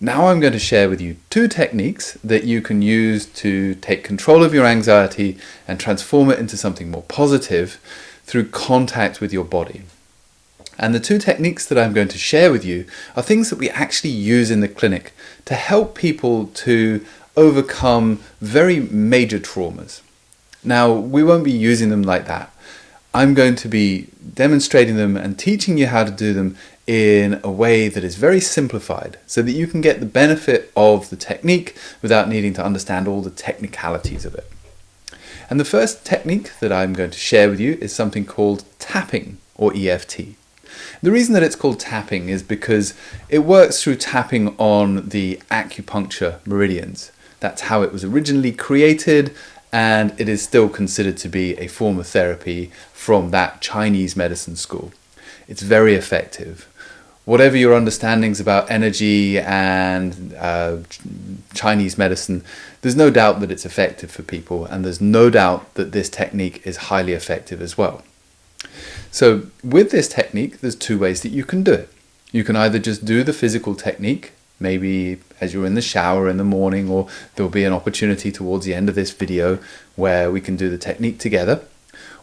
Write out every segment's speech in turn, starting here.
Now I'm going to share with you two techniques that you can use to take control of your anxiety and transform it into something more positive through contact with your body. And the two techniques that I'm going to share with you are things that we actually use in the clinic to help people to overcome very major traumas. Now, we won't be using them like that. I'm going to be demonstrating them and teaching you how to do them in a way that is very simplified so that you can get the benefit of the technique without needing to understand all the technicalities of it. And the first technique that I'm going to share with you is something called tapping, or EFT. The reason that it's called tapping is because it works through tapping on the acupuncture meridians. That's how it was originally created, and it is still considered to be a form of therapy from that Chinese medicine school. It's very effective. Whatever your understandings about energy and Chinese medicine, there's no doubt that it's effective for people, and there's no doubt that this technique is highly effective as well. So with this technique, there's two ways that you can do it. You can either just do the physical technique, maybe as you're in the shower in the morning, or there'll be an opportunity towards the end of this video where we can do the technique together,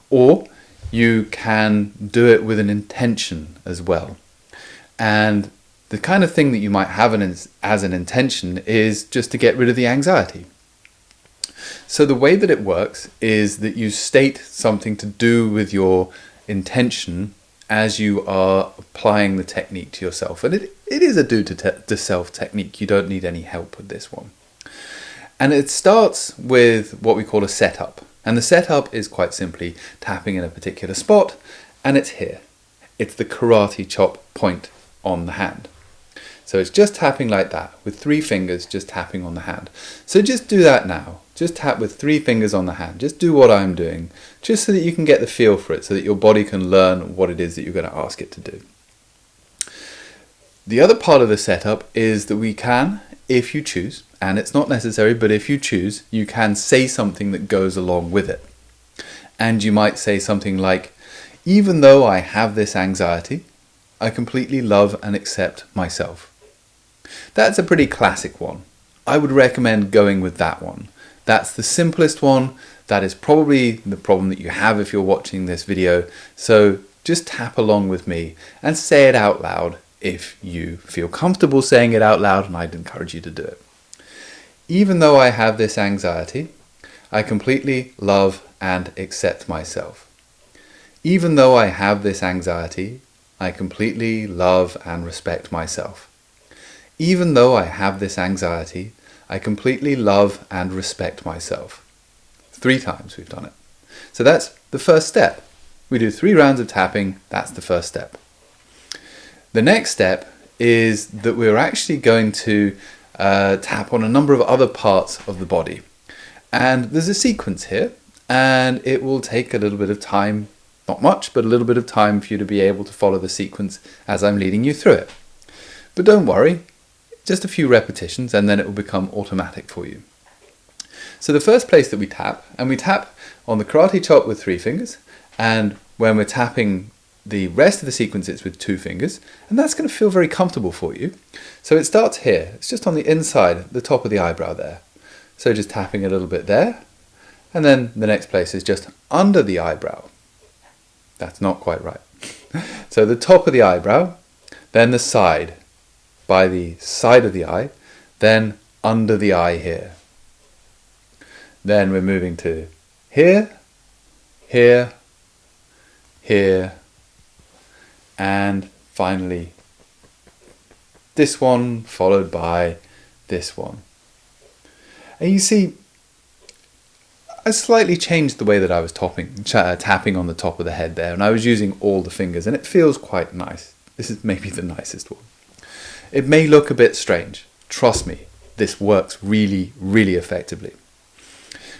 or you can do it with an intention as well. And the kind of thing that you might have as an intention is just to get rid of the anxiety. So the way that it works is that you state something to do with your intention as you are applying the technique to yourself. And it is a do-to-self technique. You don't need any help with this one. And it starts with what we call a setup. And the setup is quite simply tapping in a particular spot, and it's here. It's the karate chop point on the hand. So it's just tapping like that, with 3 fingers just tapping on the hand. So just do that now. Just tap with 3 fingers on the hand. Just do what I'm doing, just so that you can get the feel for it, so that your body can learn what it is that you're going to ask it to do. The other part of the setup is that we can, if you choose, and it's not necessary, but if you choose, you can say something that goes along with it. And you might say something like, even though I have this anxiety, I completely love and accept myself. That's a pretty classic one. I would recommend going with that one. That's the simplest one. That is probably the problem that you have if you're watching this video. So just tap along with me and say it out loud if you feel comfortable saying it out loud, and I'd encourage you to do it. Even though I have this anxiety, I completely love and accept myself. Even though I have this anxiety, I completely love and respect myself. Even though I have this anxiety, I completely love and respect myself. 3 times we've done it. So that's the first step. We do 3 rounds of tapping. That's the first step. The next step is that we're actually going to tap on a number of other parts of the body. And there's a sequence here, and it will take a little bit of time, not much, but a little bit of time for you to be able to follow the sequence as I'm leading you through it. But don't worry, just a few repetitions and then it will become automatic for you. So the first place that we tap on the karate chop with 3 fingers, and when we're tapping the rest of the sequence it's with 2 fingers, and that's going to feel very comfortable for you. So it starts here, it's just on the inside, the top of the eyebrow there. So just tapping a little bit there, and then the next place is just under the eyebrow. That's not quite right. So the top of the eyebrow, then the side, by the side of the eye, then under the eye here. Then we're moving to here, here, here, and finally this one followed by this one. And you see, I slightly changed the way that I was tapping on the top of the head there, and I was using all the fingers, and it feels quite nice. This is maybe the nicest one. It may look a bit strange. Trust me, this works really, really effectively.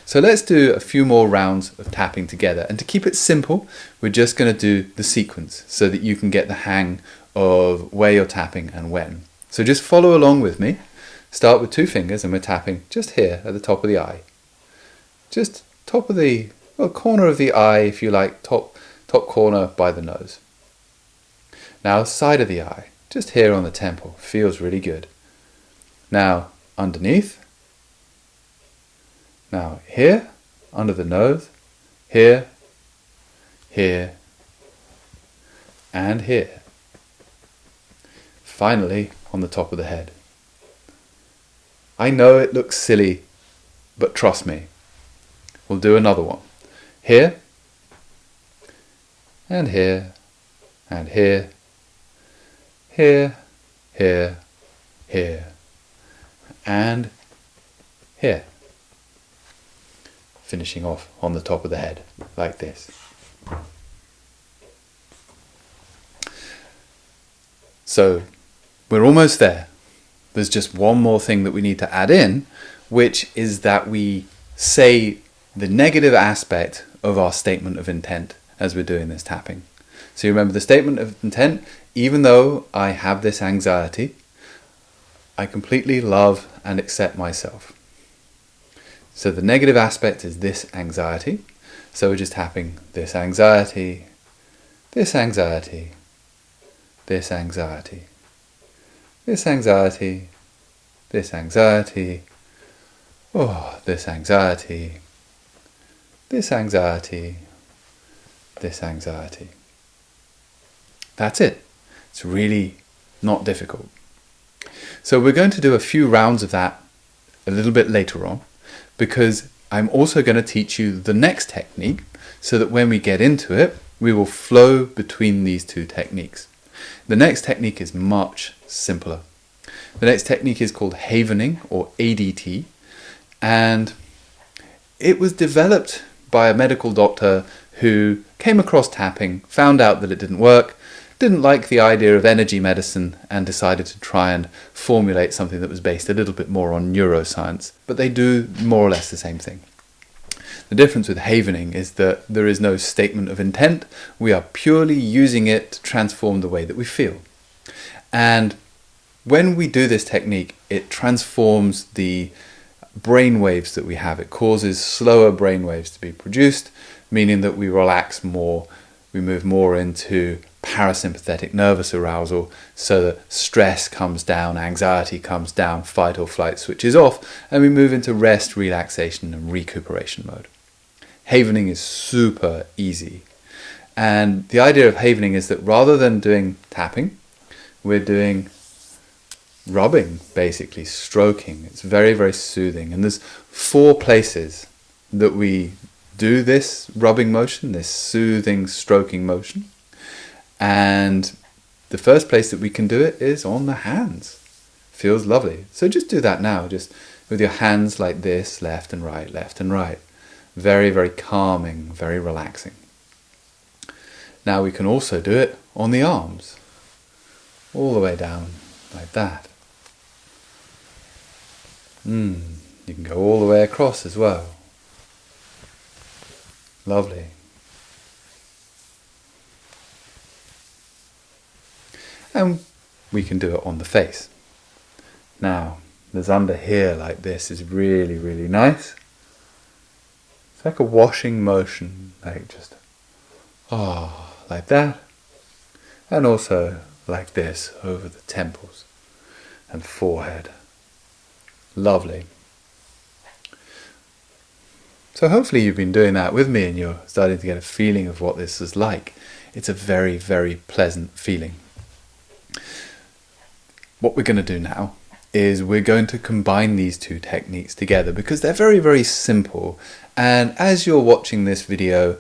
So let's do a few more rounds of tapping together. And to keep it simple, we're just going to do the sequence so that you can get the hang of where you're tapping and when. So just follow along with me. Start with 2 fingers and we're tapping just here at the top of the eye. Just top of the corner of the eye, if you like, top corner by the nose. Now side of the eye, just here on the temple, feels really good. Now underneath. Now here, under the nose, here, here, and here. Finally, on the top of the head. I know it looks silly, but trust me. We'll do another one. Here, and here, and here, here, here, here, and here. Finishing off on the top of the head, like this. So, we're almost there. There's just one more thing that we need to add in, which is that we say the negative aspect of our statement of intent as we're doing this tapping. So you remember the statement of intent, even though I have this anxiety, I completely love and accept myself. So the negative aspect is this anxiety. So we're just tapping this anxiety, this anxiety, this anxiety, this anxiety, this anxiety, oh, this anxiety, this anxiety, this anxiety. That's it. It's really not difficult. So we're going to do a few rounds of that a little bit later on, because I'm also going to teach you the next technique so that when we get into it, we will flow between these two techniques. The next technique is much simpler. The next technique is called havening, or ADT, and it was developed by a medical doctor who came across tapping, found out that it didn't work, didn't like the idea of energy medicine, and decided to try and formulate something that was based a little bit more on neuroscience. But they do more or less the same thing. The difference with havening is that there is no statement of intent. We are purely using it to transform the way that we feel. And when we do this technique, it transforms the brain waves that we have. It causes slower brain waves to be produced, meaning that we relax more, we move more into parasympathetic nervous arousal, so that stress comes down, anxiety comes down, fight or flight switches off, and we move into rest, relaxation and recuperation mode. Havening is super easy. And the idea of havening is that rather than doing tapping, we're doing rubbing, basically stroking. It's very, very soothing. And there's 4 places that we do this rubbing motion, this soothing, stroking motion. And the first place that we can do it is on the hands. Feels lovely. So just do that now, just with your hands like this, left and right, left and right. Very, very calming, very relaxing. Now we can also do it on the arms, all the way down like that. You can go all the way across as well. Lovely. And we can do it on the face. Now, there's under here like this is really, really nice. It's like a washing motion, like just, like that. And also like this over the temples and forehead. Lovely. So hopefully you've been doing that with me and you're starting to get a feeling of what this is like. It's a very, very pleasant feeling. What we're going to do now is we're going to combine these two techniques together because they're very, very simple. And as you're watching this video,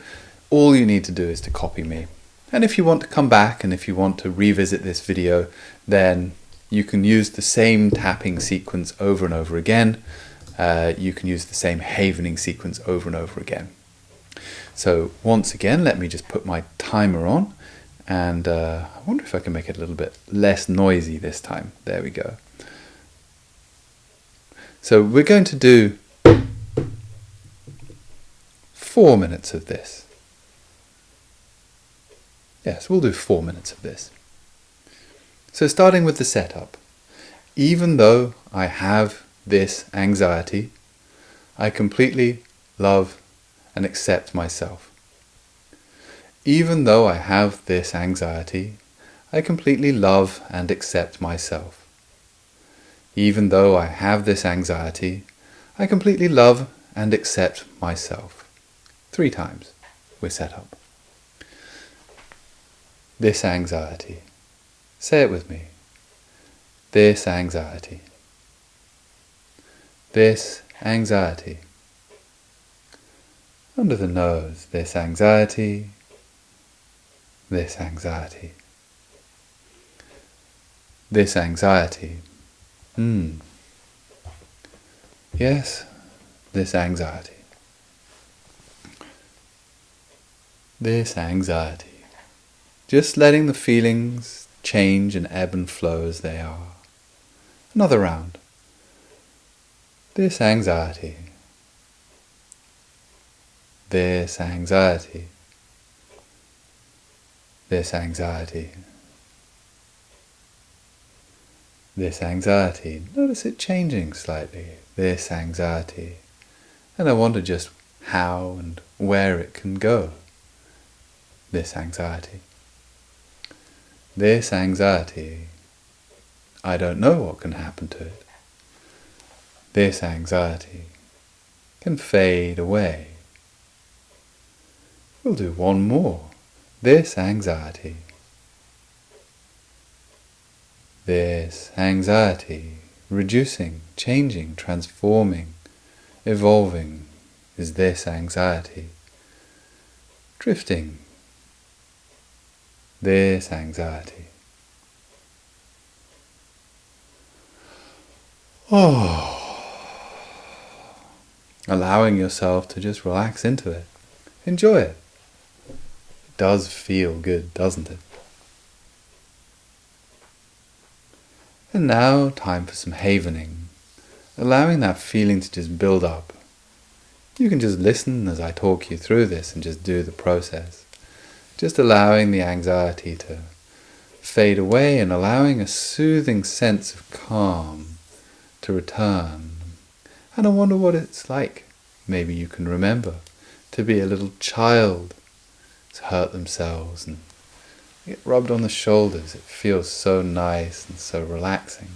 all you need to do is to copy me. And if you want to come back and if you want to revisit this video, then you can use the same tapping sequence over and over again. You can use the same havening sequence over and over again. So once again, let me just put my timer on. And I wonder if I can make it a little bit less noisy this time. There we go. So we're going to do 4 minutes of this. Yes, we'll do 4 minutes of this. So starting with the setup. Even though I have this anxiety, I completely love and accept myself. Even though I have this anxiety, I completely love and accept myself. Even though I have this anxiety, I completely love and accept myself. 3 times we're set up. This anxiety. Say it with me. This anxiety. This anxiety. Under the nose, this anxiety. This anxiety. This anxiety. Yes, this anxiety. This anxiety. Just letting the feelings change and ebb and flow as they are. Another round. This anxiety. This anxiety. This anxiety. This anxiety. Notice it changing slightly. This anxiety. And I wonder just how and where it can go. This anxiety. This anxiety. I don't know what can happen to it. This anxiety can fade away. We'll do one more. This anxiety. This anxiety, reducing, changing, transforming, evolving, is this anxiety. Drifting. This anxiety. Allowing yourself to just relax into it. Enjoy it. It does feel good, doesn't it? And now, time for some havening. Allowing that feeling to just build up. You can just listen as I talk you through this and just do the process. Just allowing the anxiety to fade away and allowing a soothing sense of calm to return. And I wonder what it's like. Maybe you can remember to be a little child to hurt themselves and get rubbed on the shoulders. It feels so nice and so relaxing.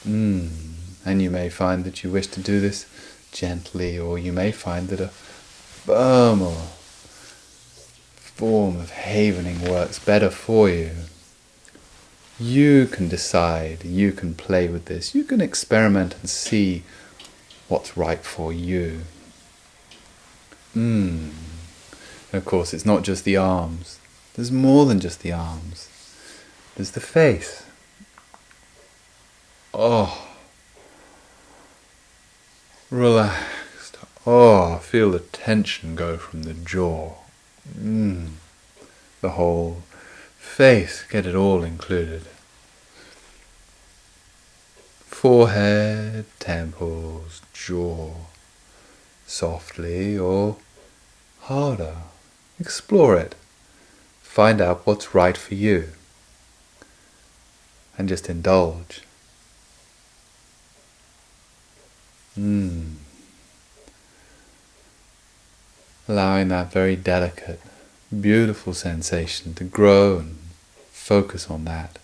And you may find that you wish to do this gently, or you may find that a firmer form of havening works better for you. You can decide, you can play with this, you can experiment and see what's right for you. And of course, it's not just the arms. There's more than just the arms. There's the face. Relaxed. Feel the tension go from the jaw. The whole face, get it all included. Forehead, temples, jaw. Softly or harder. Explore it. Find out what's right for you. And just indulge. Allowing that very delicate, beautiful sensation to grow and focus on that.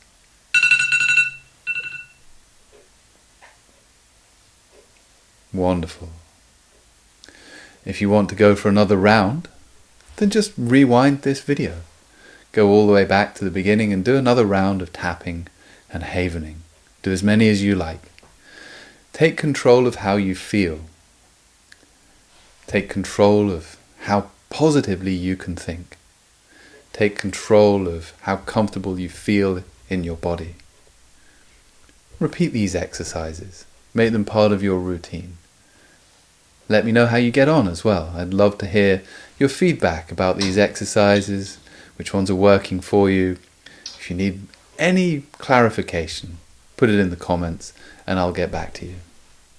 Wonderful. If you want to go for another round, then just rewind this video. Go all the way back to the beginning and do another round of tapping and havening. Do as many as you like. Take control of how you feel. Take control of how positively you can think. Take control of how comfortable you feel in your body. Repeat these exercises. Make them part of your routine. Let me know how you get on as well. I'd love to hear your feedback about these exercises, which ones are working for you. If you need any clarification, put it in the comments and I'll get back to you.